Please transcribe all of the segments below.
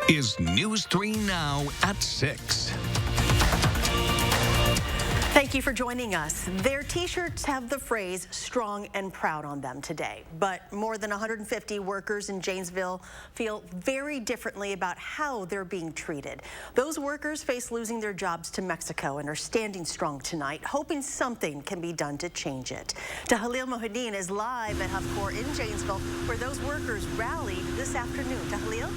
is News 3 Now at 6. Thank you for joining us. Their T-shirts have the phrase "strong and proud" on them today. But more than 150 workers in Janesville feel very differently about how they're being treated. Those workers face losing their jobs to Mexico and are standing strong tonight, hoping something can be done to change it. Tahalil Mohideen is live at Huffcore in Janesville, where those workers rallied this afternoon. Tahalil?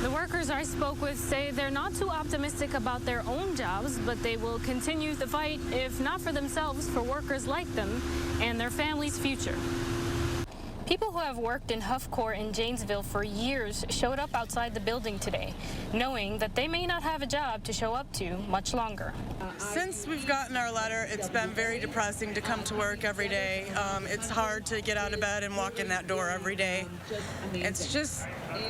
The workers I spoke with say they're not too optimistic about their own jobs, but they will continue the fight, if not for themselves, for workers like them and their families' future. People who have worked in Huffcore in Janesville for years showed up outside the building today, knowing that they may not have a job to show up to much longer. Since we've gotten our letter, it's been very depressing to come to work every day. It's hard to get out of bed and walk in that door every day. It's just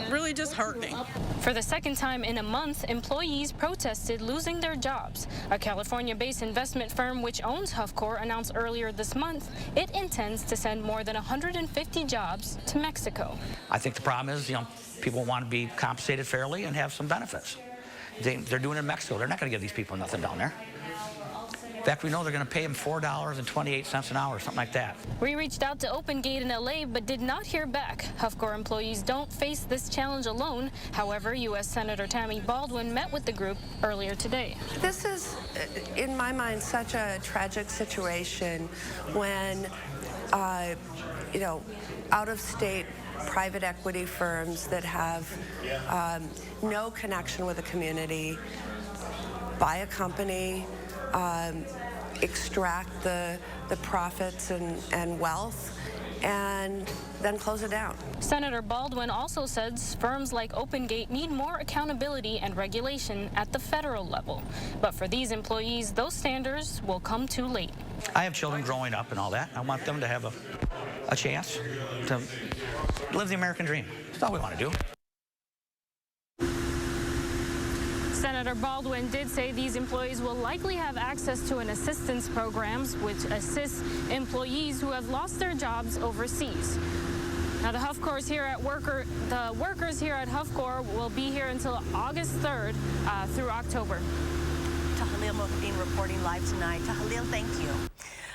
really disheartening. For the second time in a month, employees protested losing their jobs. A California-based investment firm which owns Huffcore announced earlier this month it intends to send more than 150 jobs to Mexico. I think the problem is, people want to be compensated fairly and have some benefits. They're doing it in Mexico. They're not going to give these people nothing down there. In fact, we know they're going to pay them $4.28 an hour, something like that. We reached out to OpenGate in LA, but did not hear back. Huffcore employees don't face this challenge alone. However, U.S. Senator Tammy Baldwin met with the group earlier today. This is, in my mind, such a tragic situation when, out-of-state private equity firms that have no connection with the community buy a company, extract the profits and wealth, and then close it down. Senator Baldwin also says firms like OpenGate need more accountability and regulation at the federal level. But for these employees, those standards will come too late. I have children growing up and all that. I want them to have a chance to live the American dream. That's all we want to do. Senator Baldwin did say these employees will likely have access to an assistance programs which assists employees who have lost their jobs overseas. Now, the workers here at Huffcore will be here until August 3rd through October. Tahalil Mohideen reporting live tonight. Tahalil, thank you.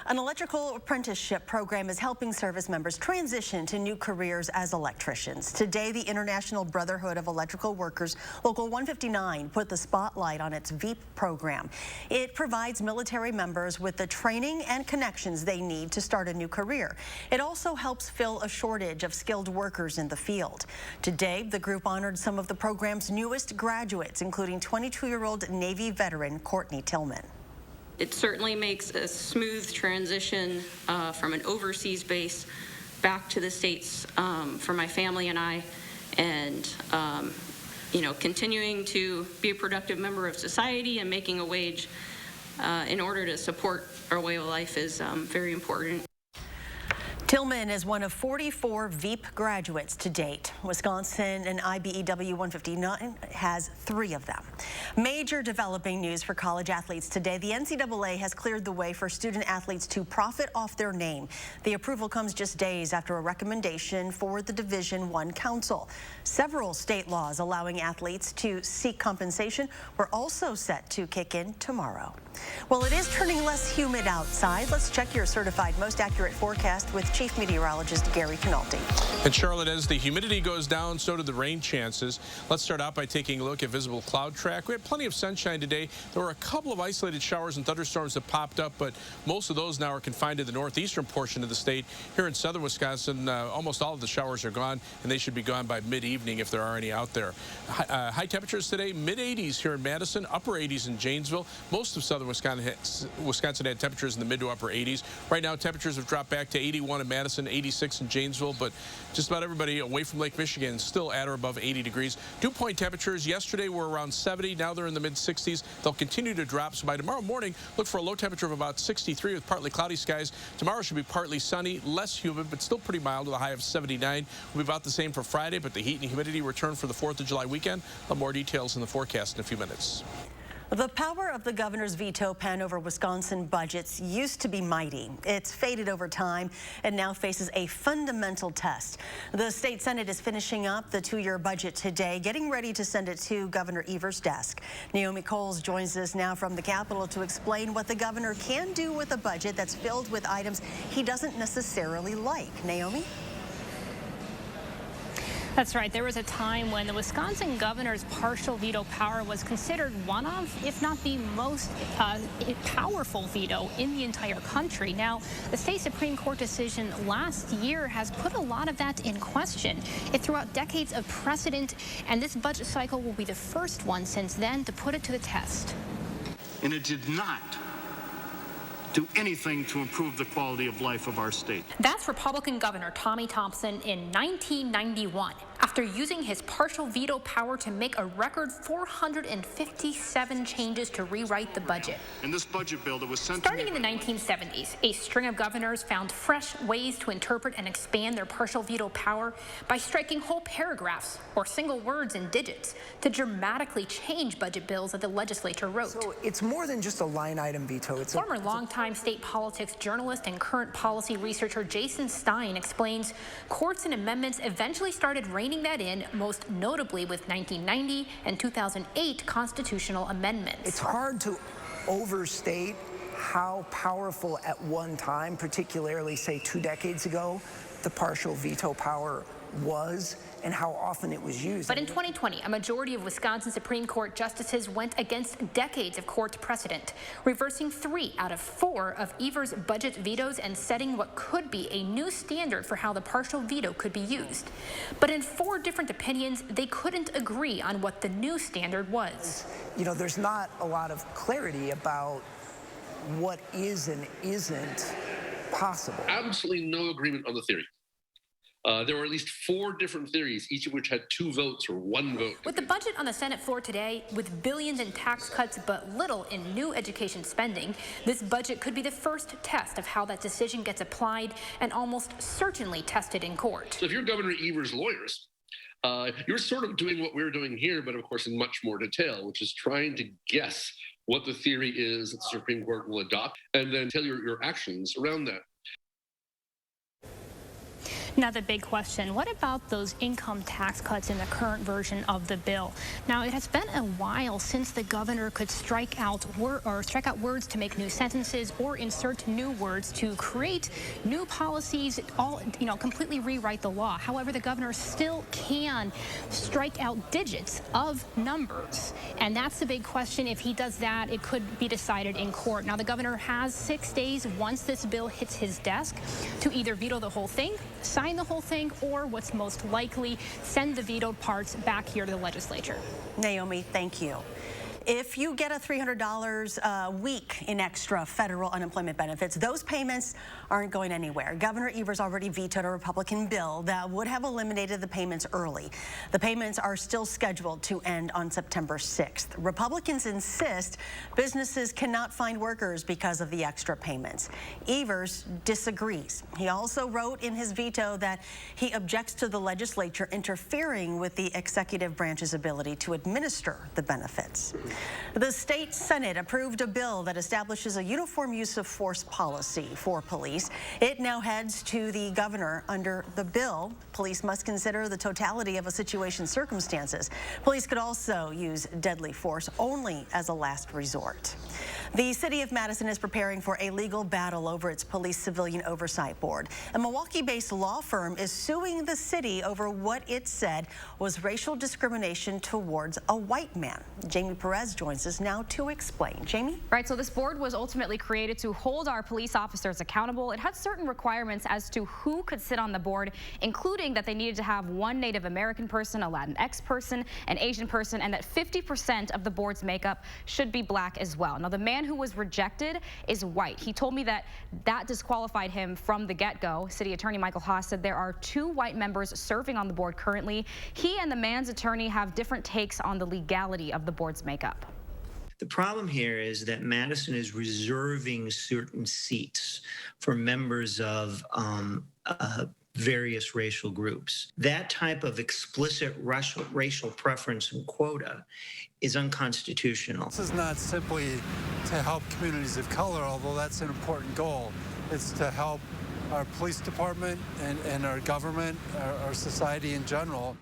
An electrical apprenticeship program is helping service members transition to new careers as electricians. Today, the International Brotherhood of Electrical Workers, Local 159, put the spotlight on its VEEP program. It provides military members with the training and connections they need to start a new career. It also helps fill a shortage of skilled workers in the field. Today, the group honored some of the program's newest graduates, including 22-year-old Navy veteran Courtney Tillman. It certainly makes a smooth transition from an overseas base back to the States for my family and I, and continuing to be a productive member of society and making a wage in order to support our way of life is very important. Tillman is one of 44 VEEP graduates to date. Wisconsin and IBEW 159 has 3 of them. Major developing news for college athletes today. The NCAA has cleared the way for student athletes to profit off their name. The approval comes just days after a recommendation for the Division I Council. Several state laws allowing athletes to seek compensation were also set to kick in tomorrow. Well, it is turning less humid outside. Let's check your certified most accurate forecast with Chief Meteorologist Gary Canaldi. And Charlotte, as the humidity goes down, so do the rain chances. Let's start out by taking a look at visible cloud track. We had plenty of sunshine today. There were a couple of isolated showers and thunderstorms that popped up, but most of those now are confined to the northeastern portion of the state. Here in southern Wisconsin, almost all of the showers are gone, and they should be gone by mid-evening if there are any out there. High temperatures today, mid-80s here in Madison, upper 80s in Janesville. Most of southern Wisconsin had temperatures in the mid to upper 80s. Right now, temperatures have dropped back to 81 in Madison, 86 in Janesville, but just about everybody away from Lake Michigan is still at or above 80 degrees. Dew point temperatures yesterday were around 70. Now they're in the mid-60s. They'll continue to drop. So by tomorrow morning, look for a low temperature of about 63 with partly cloudy skies. Tomorrow should be partly sunny, less humid, but still pretty mild with a high of 79. Will be about the same for Friday, but the heat and humidity return for the 4th of July weekend. More details in the forecast in a few minutes. The power of the governor's veto pen over Wisconsin budgets used to be mighty. It's faded over time and now faces a fundamental test. The state Senate is finishing up the two-year budget today, getting ready to send it to Governor Evers' desk. Naomi Coles joins us now from the Capitol to explain what the governor can do with a budget that's filled with items he doesn't necessarily like. Naomi? That's right. There was a time when the Wisconsin governor's partial veto power was considered one of, if not the most powerful veto in the entire country. Now, the state Supreme Court decision last year has put a lot of that in question. It threw out decades of precedent, and this budget cycle will be the first one since then to put it to the test. And it did not do anything to improve the quality of life of our state. That's Republican Governor Tommy Thompson in 1991, after using his partial veto power to make a record 457 changes to rewrite the budget. In this budget bill that was sent Starting in the 1970s, a string of governors found fresh ways to interpret and expand their partial veto power by striking whole paragraphs or single words and digits to dramatically change budget bills that the legislature wrote. So it's more than just a line item veto. It's Former longtime state politics journalist and current policy researcher Jason Stein explains courts and amendments eventually started reining that in, most notably with 1990 and 2008 constitutional amendments. It's hard to overstate how powerful at one time, particularly say 2 decades ago, the partial veto power was and how often it was used. But in 2020, a majority of Wisconsin Supreme Court justices went against decades of court precedent, reversing 3 out of 4 of Evers' budget vetoes and setting what could be a new standard for how the partial veto could be used. But in 4 different opinions, they couldn't agree on what the new standard was. You know, there's not a lot of clarity about what is and isn't possible. Absolutely no agreement on the theory. There were at least 4 different theories, each of which had 2 votes or 1 vote. With the budget on the Senate floor today, with billions in tax cuts but little in new education spending, this budget could be the first test of how that decision gets applied and almost certainly tested in court. So if you're Governor Evers' lawyers, you're sort of doing what we're doing here, but of course in much more detail, which is trying to guess what the theory is that the Supreme Court will adopt and then tell your actions around that. Now the big question, what about those income tax cuts in the current version of the bill? Now it has been a while since the governor could strike out words to make new sentences or insert new words to create new policies, completely rewrite the law. However, the governor still can strike out digits of numbers. And that's the big question. If he does that, it could be decided in court. Now the governor has 6 days once this bill hits his desk to either veto the whole thing, sign the whole thing, or what's most likely, send the vetoed parts back here to the legislature. Naomi, thank you. If you get a $300 a week in extra federal unemployment benefits, those payments aren't going anywhere. Governor Evers already vetoed a Republican bill that would have eliminated the payments early. The payments are still scheduled to end on September 6th. Republicans insist businesses cannot find workers because of the extra payments. Evers disagrees. He also wrote in his veto that he objects to the legislature interfering with the executive branch's ability to administer the benefits. The state Senate approved a bill that establishes a uniform use of force policy for police. It now heads to the governor. Under the bill, police must consider the totality of a situation's circumstances. Police could also use deadly force only as a last resort. The city of Madison is preparing for a legal battle over its police civilian oversight board. A Milwaukee-based law firm is suing the city over what it said was racial discrimination towards a white man. Jamie Perez joins us now to explain. Jamie? Right, so this board was ultimately created to hold our police officers accountable. It had certain requirements as to who could sit on the board, including that they needed to have 1 Native American person, a Latinx person, an Asian person, and that 50% of the board's makeup should be black as well. Now, the man who was rejected is white. He told me that disqualified him from the get-go. City Attorney Michael Haas said there are 2 white members serving on the board currently. He and the man's attorney have different takes on the legality of the board's makeup. The problem here is that Madison is reserving certain seats for members of various racial groups. That type of explicit racial preference and quota is unconstitutional. This is not simply to help communities of color, although that's an important goal. It's to help our police department and our government, our society in general.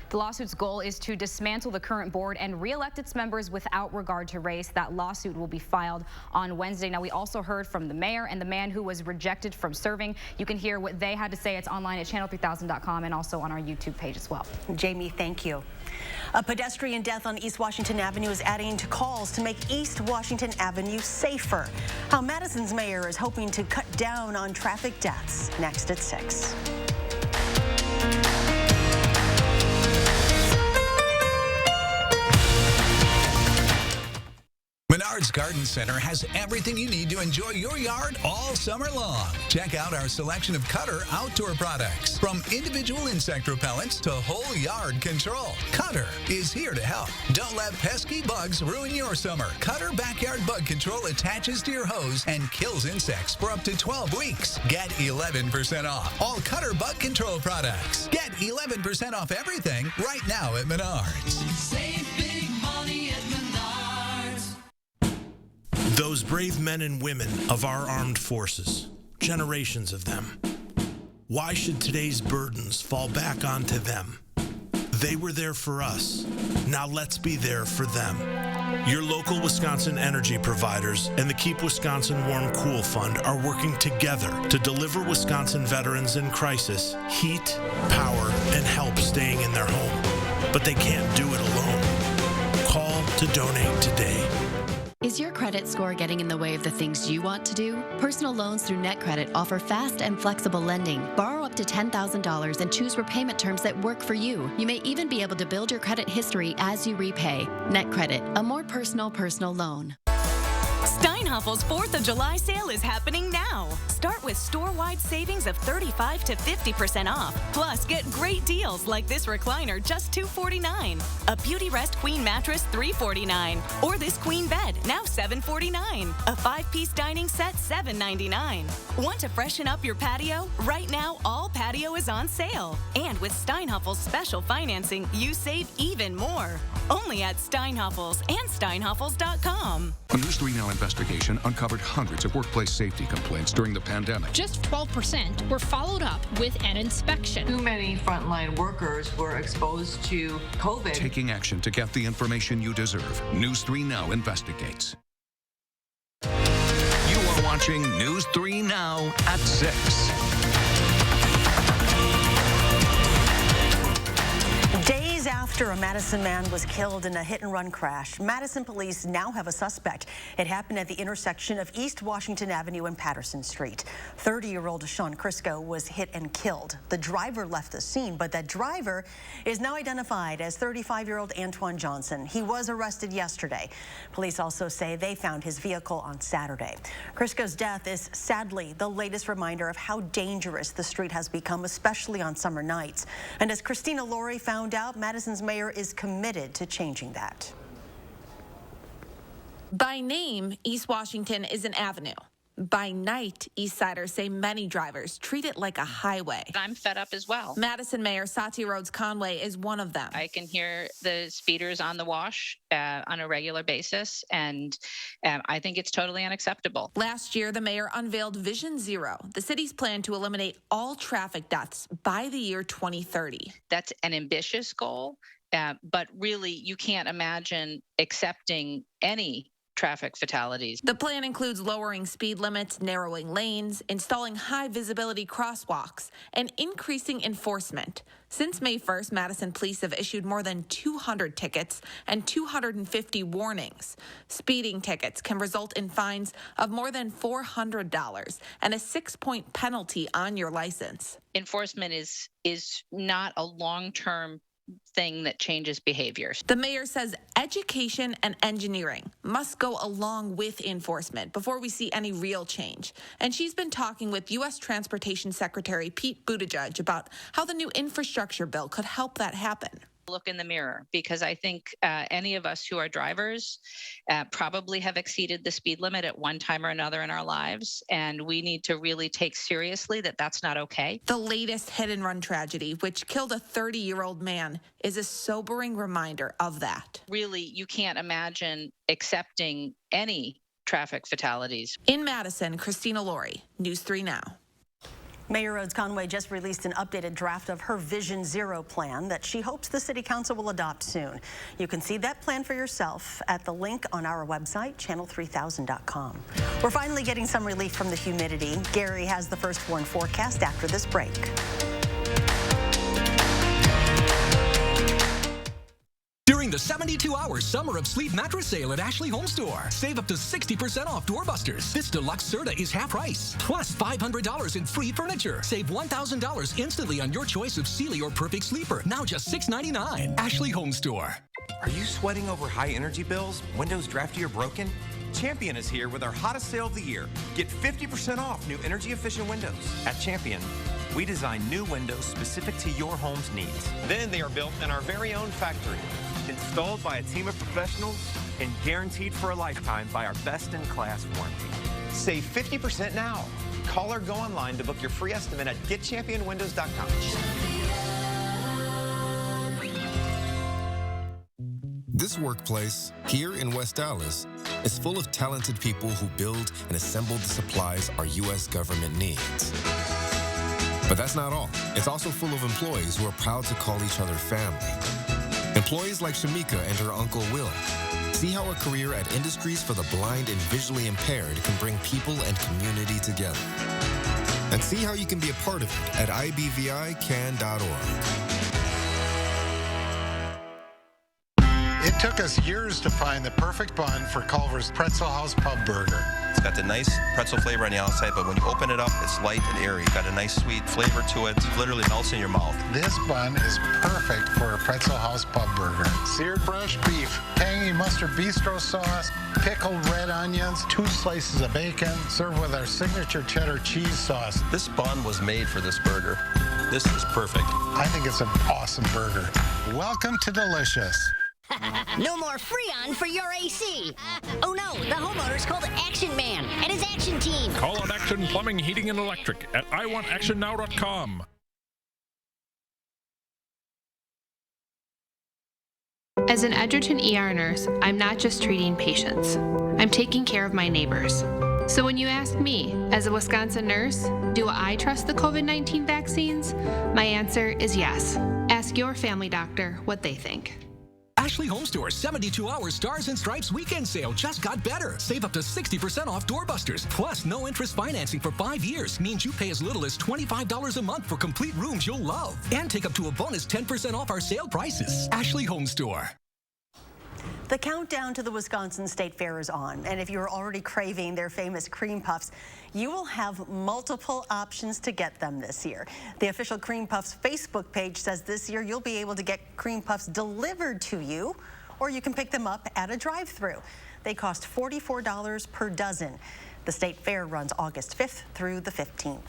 The lawsuit's goal is to dismantle the current board and re-elect its members without regard to race. That lawsuit will be filed on Wednesday. Now, we also heard from the mayor and the man who was rejected from serving. You can hear what they had to say. It's online at channel3000.com and also on our YouTube page as well. Jamie, thank you. A pedestrian death on East Washington Avenue is adding to calls to make East Washington Avenue safer. How Madison's mayor is hoping to cut down on traffic deaths. Next at 6. Menards Garden Center has everything you need to enjoy your yard all summer long. Check out our selection of Cutter outdoor products, from individual insect repellents to whole yard control. Cutter is here to help. Don't let pesky bugs ruin your summer. Cutter Backyard Bug Control attaches to your hose and kills insects for up to 12 weeks. Get 11% off all Cutter Bug Control products. Get 11% off everything right now at Menards. Save big money at Menards. Those brave men and women of our armed forces, generations of them. Why should today's burdens fall back onto them? They were there for us. Now let's be there for them. Your local Wisconsin energy providers and the Keep Wisconsin Warm Cool Fund are working together to deliver Wisconsin veterans in crisis heat, power, and help staying in their home. But they can't do it alone. Call to donate today. Is your credit score getting in the way of the things you want to do? Personal loans through NetCredit offer fast and flexible lending. Borrow up to $10,000 and choose repayment terms that work for you. You may even be able to build your credit history as you repay. NetCredit, a more personal loan. Steinhaffel's 4th of July sale is happening now. Start with store-wide savings of 35 to 50% off. Plus, get great deals like this recliner, just $249. A Beauty Rest Queen mattress, $349. Or this queen bed, now $749. A 5-piece dining set, $799. Want to freshen up your patio? Right now, all patio is on sale. And with Steinhaffel's special financing, you save even more. Only at Steinhaffel's and steinhaffels.com. A News 3 Now investigation uncovered hundreds of workplace safety complaints during the pandemic. Just 12% were followed up with an inspection. Too many frontline workers were exposed to COVID. Taking action to get the information you deserve. News 3 Now investigates. You are watching News 3 Now at 6. Days after a Madison man was killed in a hit-and-run crash, Madison police now have a suspect. It happened at the intersection of East Washington Avenue and Patterson Street. 30-year-old Sean Crisco was hit and killed. The driver left the scene, but that driver is now identified as 35-year-old Antoine Johnson. He was arrested yesterday. Police also say they found his vehicle on Saturday. Crisco's death is sadly the latest reminder of how dangerous the street has become, especially on summer nights. And as Christina Laurie found out, Madison's mayor is committed to changing that. By name, East Washington is an avenue. By night, Eastsiders say many drivers treat it like a highway. I'm fed up as well. Madison Mayor Satya Rhodes Conway is one of them. I can hear the speeders on the wash on a regular basis, and I think it's totally unacceptable. Last year, the mayor unveiled Vision Zero, the city's plan to eliminate all traffic deaths by the year 2030. That's an ambitious goal, but really you can't imagine accepting any traffic fatalities. The plan includes lowering speed limits, narrowing lanes, installing high visibility crosswalks, and increasing enforcement. Since May 1st, Madison police have issued more than 200 tickets and 250 warnings. Speeding tickets can result in fines of more than $400 and a 6-point penalty on your license. Enforcement is not a long-term thing that changes behaviors. The mayor says education and engineering must go along with enforcement before we see any real change. And she's been talking with U.S. Transportation Secretary Pete Buttigieg about how the new infrastructure bill could help that happen. Look in the mirror, because I think any of us who are drivers probably have exceeded the speed limit at one time or another in our lives, and we need to really take seriously that that's not okay. The latest hit-and-run tragedy, which killed a 30-year-old man, is a sobering reminder of that. Really, you can't imagine accepting any traffic fatalities. In Madison, Christina Laurie, News 3 Now. Mayor Rhodes Conway just released an updated draft of her Vision Zero plan that she hopes the City Council will adopt soon. You can see that plan for yourself at the link on our website, channel3000.com. We're finally getting some relief from the humidity. Gary has the first warn forecast after this break. During the 72-hour Summer of Sleep mattress sale at Ashley Home Store, save up to 60% off doorbusters. This deluxe Serta is half price, plus $500 in free furniture. Save $1,000 instantly on your choice of Sealy or Perfect Sleeper. Now just $699. Ashley Home Store. Are you sweating over high energy bills? Windows drafty or broken? Champion is here with our hottest sale of the year. Get 50% off new energy-efficient windows. At Champion, we design new windows specific to your home's needs. Then they are built in our very own factory, installed by a team of professionals, and guaranteed for a lifetime by our best-in-class warranty. Save 50% now. Call or go online to book your free estimate at getchampionwindows.com. This workplace, here in West Dallas, is full of talented people who build and assemble the supplies our U.S. government needs. But that's not all. It's also full of employees who are proud to call each other family. Employees like Shamika and her uncle Will. See how a career at Industries for the Blind and Visually Impaired can bring people and community together. And see how you can be a part of it at ibvican.org. It took us years to find the perfect bun for Culver's Pretzel House Pub Burger. It's got the nice pretzel flavor on the outside, but when you open it up, it's light and airy. Got a nice sweet flavor to it. It literally melts in your mouth. This bun is perfect for a Pretzel House Pub Burger. Seared fresh beef, tangy mustard bistro sauce, pickled red onions, 2 slices of bacon, served with our signature cheddar cheese sauce. This bun was made for this burger. This is perfect. I think it's an awesome burger. Welcome to Delicious. No more Freon for your AC. Oh no, the homeowner's called Action Man and his action team. Call on Action Plumbing, Heating, and Electric at iwantactionnow.com. As an Edgerton ER nurse, I'm not just treating patients. I'm taking care of my neighbors. So when you ask me, as a Wisconsin nurse, do I trust the COVID-19 vaccines? My answer is yes. Ask your family doctor what they think. Ashley Home Store's 72-hour Stars and Stripes weekend sale just got better. Save up to 60% off doorbusters. Plus, no interest financing for 5 years means you pay as little as $25 a month for complete rooms you'll love. And take up to a bonus 10% off our sale prices. Ashley Home Store. The countdown to the Wisconsin State Fair is on, and if you're already craving their famous cream puffs, you will have multiple options to get them this year. The official Cream Puffs Facebook page says this year you'll be able to get cream puffs delivered to you, or you can pick them up at a drive-thru. They cost $44 per dozen. The State Fair runs August 5th through the 15th.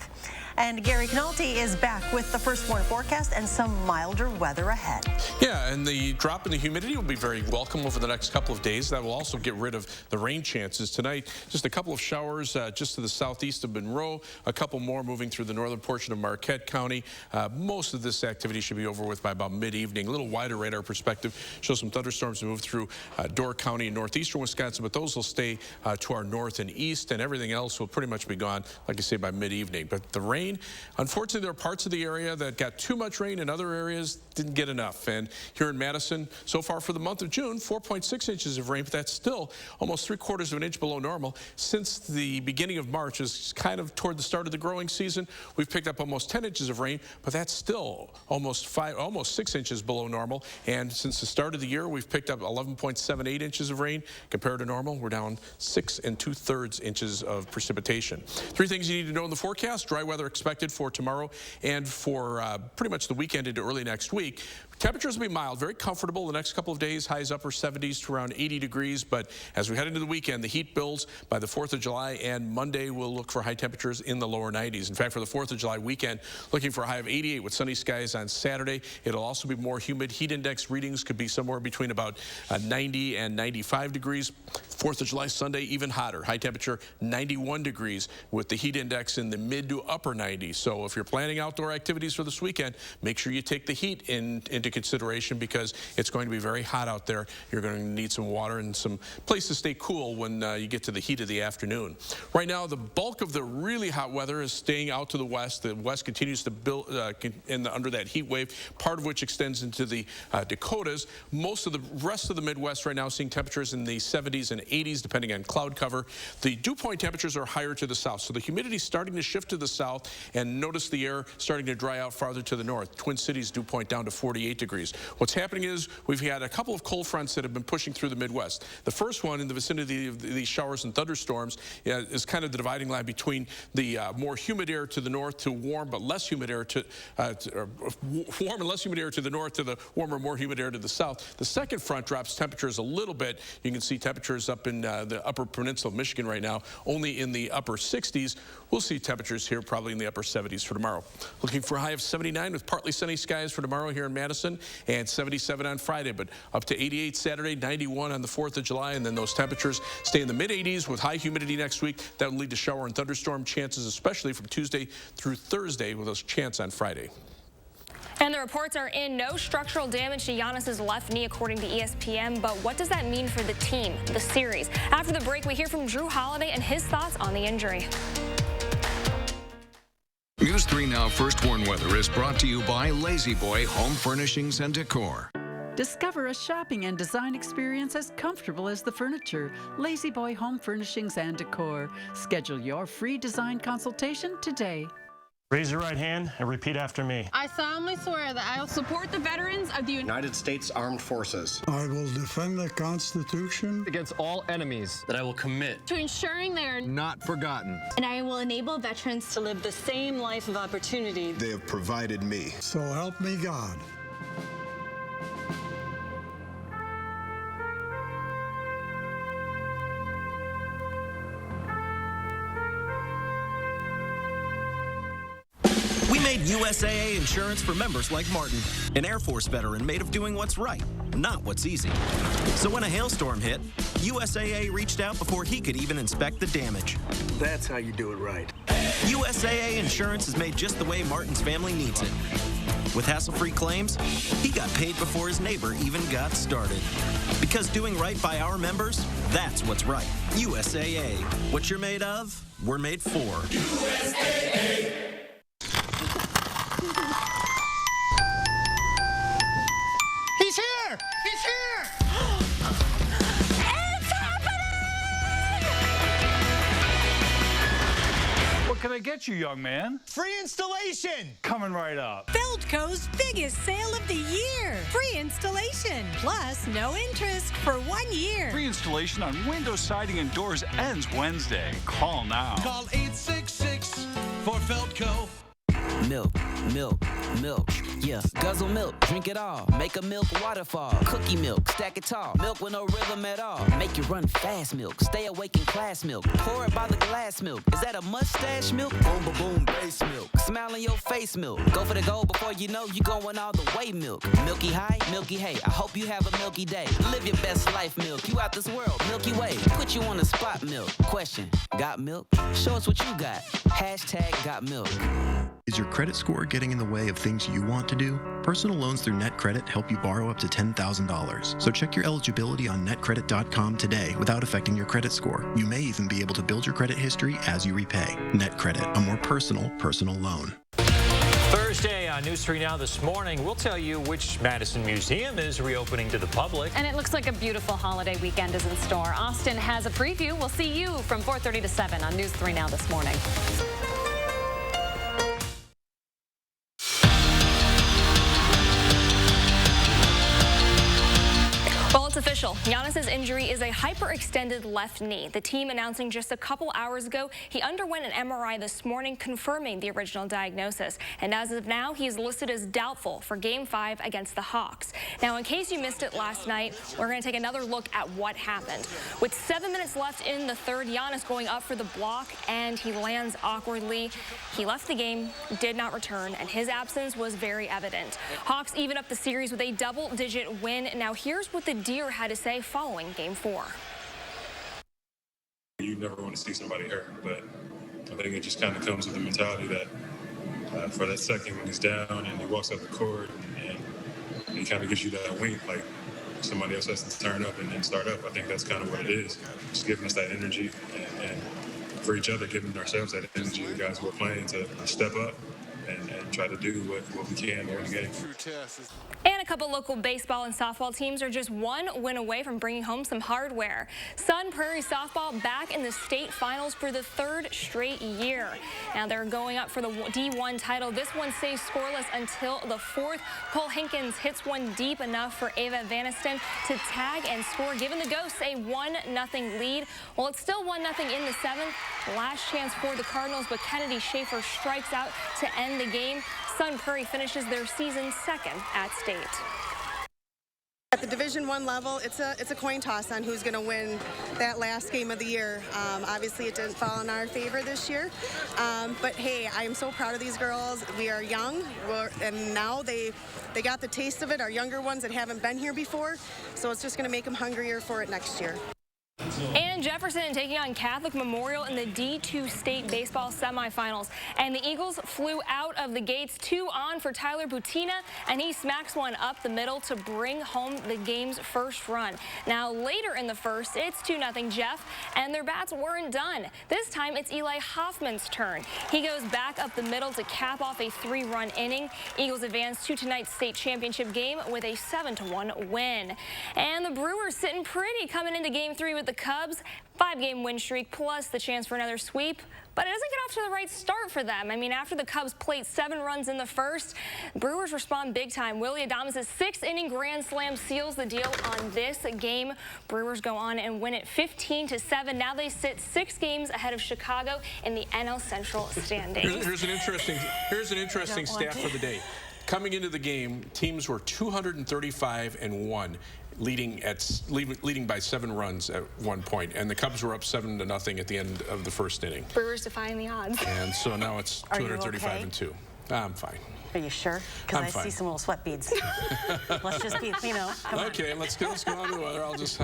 And Gary Canalti is back with the first warn forecast and some milder weather ahead. Yeah, and the drop in the humidity will be very welcome over the next couple of days. That will also get rid of the rain chances. Tonight, just a couple of showers just to the southeast of Monroe, a couple more moving through the northern portion of Marquette County. Most of this activity should be over with by about mid-evening. A little wider radar perspective shows some thunderstorms move through Door County and northeastern Wisconsin, but those will stay to our north and east, and everything else will pretty much be gone, like I say, by mid-evening. But the rain, unfortunately, there are parts of the area that got too much rain and other areas didn't get enough. And here in Madison, so far for the month of June, 4.6 inches of rain, but that's still almost 3/4 of an inch below normal. Since the beginning of March, is kind of toward the start of the growing season, we've picked up almost 10 inches of rain, but that's still almost 6 inches below normal. And since the start of the year, we've picked up 11.78 inches of rain compared to normal. We're down 6 2/3 inches chances of precipitation. 3 things you need to know in the forecast. Dry weather expected for tomorrow and for pretty much the weekend into early next week. Temperatures will be mild, very comfortable the next couple of days, highs upper 70s to around 80 degrees. But as we head into the weekend, the heat builds by the 4th of July, and Monday we'll look for high temperatures in the lower 90s. In fact, for the 4th of July weekend, looking for a high of 88 with sunny skies on Saturday. It'll also be more humid. Heat index readings could be somewhere between about 90 and 95 degrees. 4th of July Sunday, even hotter. High temperature 91 degrees with the heat index in the mid to upper 90s. So if you're planning outdoor activities for this weekend, make sure you take the heat into consideration because it's going to be very hot out there. You're going to need some water and some place to stay cool when you get to the heat of the afternoon. Right now, the bulk of the really hot weather is staying out to the west. The west continues to build under that heat wave, part of which extends into the Dakotas. Most of the rest of the Midwest right now seeing temperatures in the 70s and 80s, depending on cloud cover. The dew point temperatures are higher to the south, so the humidity is starting to shift to the south, and notice the air starting to dry out farther to the north. Twin Cities dew point down to 48 degrees. What's happening is we've had a couple of cold fronts that have been pushing through the Midwest. The first one in the vicinity of these showers and thunderstorms is kind of the dividing line between the more humid air to the north to warm but less humid air to warm and less humid air to the north to the warmer, more humid air to the south. The second front drops temperatures a little bit. You can see temperatures up in the upper peninsula of Michigan right now, only in the upper 60s. We'll see temperatures here probably in the upper 70s for tomorrow. Looking for a high of 79 with partly sunny skies for tomorrow here in Madison, and 77 on Friday, but up to 88 Saturday, 91 on the 4th of July, and then those temperatures stay in the mid-80s with high humidity next week. That will lead to shower and thunderstorm chances, especially from Tuesday through Thursday, with those chance on Friday. And the reports are in. No structural damage to Giannis's left knee, according to ESPN. But what does that mean for the team, the series? After the break, we hear from Drew Holiday and his thoughts on the injury. News 3 Now First Warn Weather is brought to you by Lazy Boy Home Furnishings and Decor. Discover a shopping and design experience as comfortable as the furniture. Lazy Boy Home Furnishings and Decor. Schedule your free design consultation today. Raise your right hand and repeat after me. I solemnly swear that I will support the veterans of the United States Armed Forces. I will defend the Constitution against all enemies. That I will commit to ensuring they are not forgotten. And I will enable veterans to live the same life of opportunity they have provided me. So help me God. We made USAA insurance for members like Martin, an Air Force veteran made of doing what's right, not what's easy. So when a hailstorm hit, USAA reached out before he could even inspect the damage. That's how you do it right. USAA insurance is made just the way Martin's family needs it. With hassle-free claims, he got paid before his neighbor even got started. Because doing right by our members, that's what's right. USAA. What you're made of, we're made for. USAA. He's here! He's here! It's happening! What can I get you, young man? Free installation! Coming right up. Feldco's biggest sale of the year. Free installation. Plus, no interest for 1 year. Free installation on window siding and doors ends Wednesday. Call now. Call 866 for Feldco. Milk, milk, milk. Yeah, guzzle milk, drink it all. Make a milk waterfall. Cookie milk, stack it tall. Milk with no rhythm at all. Make you run fast milk. Stay awake in class milk. Pour it by the glass milk. Is that a mustache milk? Boom, boom, boom, base milk. Smile in your face milk. Go for the goal before you know you going all the way milk. Milky high, milky hay. I hope you have a milky day. Live your best life milk. You out this world, Milky Way. Put you on the spot milk. Question, got milk? Show us what you got. Hashtag got milk. Is your credit score getting in the way of things you want to do? Personal loans through NetCredit help you borrow up to $10,000. So check your eligibility on netcredit.com today without affecting your credit score. You may even be able to build your credit history as you repay. NetCredit, a more personal loan. Thursday on News 3 Now this morning, we'll tell you which Madison museum is reopening to the public. And it looks like a beautiful holiday weekend is in store. Austin has a preview. We'll see you from 4:30 to 7 on News 3 Now this morning. Well, Well, it's official. Giannis's injury is a hyperextended left knee. The team announcing just a couple hours ago he underwent an MRI this morning confirming the original diagnosis. And as of now, he is listed as doubtful for Game 5 against the Hawks. Now, in case you missed it last night, we're going to take another look at what happened. With 7 minutes left in the third, Giannis going up for the block, and he lands awkwardly. He left the game, did not return, and his absence was very evident. Hawks even up the series with a double-digit win. Now, here's what the Deer had to say following Game 4. You never want to see somebody hurt, but I think it just kind of comes with the mentality that for that second when he's down and he walks up the court and he kind of gives you that wink, like somebody else has to turn up and then start up. I think that's kind of what it is. Just giving us that energy and for each other, giving ourselves that energy, the guys who are playing, to step up and try to do what we can during the game. And a couple local baseball and softball teams are just one win away from bringing home some hardware. Sun Prairie softball back in the state finals for the third straight year. Now they're going up for the D1 title. This one stays scoreless until the fourth. Cole Hinkins hits one deep enough for Ava Vaniston to tag and score, giving the Ghosts a 1-0 lead. Well, it's still 1-0 in the seventh. Last chance for the Cardinals, but Kennedy Schaefer strikes out to end the game. Sun Prairie finishes their season second at state. At the Division I level, it's a coin toss on who's going to win that last game of the year. Obviously, it didn't fall in our favor this year. But hey, I am so proud of these girls. We are young, and now they got the taste of it, our younger ones that haven't been here before. So it's just going to make them hungrier for it next year. And Jefferson taking on Catholic Memorial in the D2 state baseball semifinals. And the Eagles flew out of the gates 2-on for Tyler Butina, and he smacks one up the middle to bring home the game's first run. Now, later in the first, it's 2-0 Jeff, and their bats weren't done. This time, it's Eli Hoffman's turn. He goes back up the middle to cap off a 3-run inning. Eagles advance to tonight's state championship game with a 7-1 win. And the Brewers sitting pretty coming into Game 3 with the Cubs. 5-game win streak plus the chance for another sweep, but it doesn't get off to the right start for them. I mean, after the Cubs played 7 runs in the first, Brewers respond big time. Willie Adames' 6th-inning grand slam seals the deal on this game. Brewers go on and win it 15-7. Now they sit 6 games ahead of Chicago in the NL Central standings. Here's an interesting stat for the day. Coming into the game, teams were 235-1. Leading by 7 runs at one point, and the Cubs were up 7-0 at the end of the first inning. Brewers defying the odds. And so now it's 235-2. I'm fine. Are you sure? Because I see some little sweat beads. Let's just be, come okay, on. let's go on to the weather. I'll just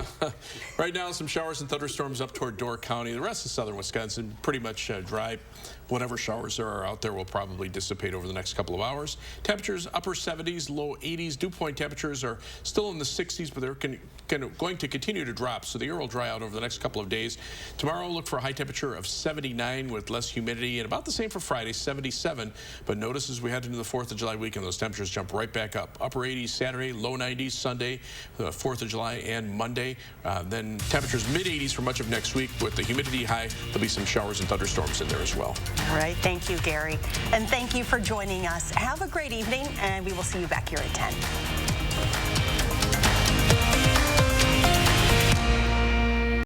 right now some showers and thunderstorms up toward Door County. The rest of southern Wisconsin pretty much dry. Whatever showers there are out there will probably dissipate over the next couple of hours. Temperatures upper 70s, low 80s. Dew point temperatures are still in the 60s, but they're going to continue to drop, so the air will dry out over the next couple of days. Tomorrow, look for a high temperature of 79 with less humidity, and about the same for Friday, 77. But notice as we head into the 4th of July weekend, those temperatures jump right back up. Upper 80s Saturday, low 90s Sunday, the 4th of July and Monday. Then temperatures mid-80s for much of next week with the humidity high. There'll be some showers and thunderstorms in there as well. All right. Thank you, Gary. And thank you for joining us. Have a great evening, and we will see you back here at 10.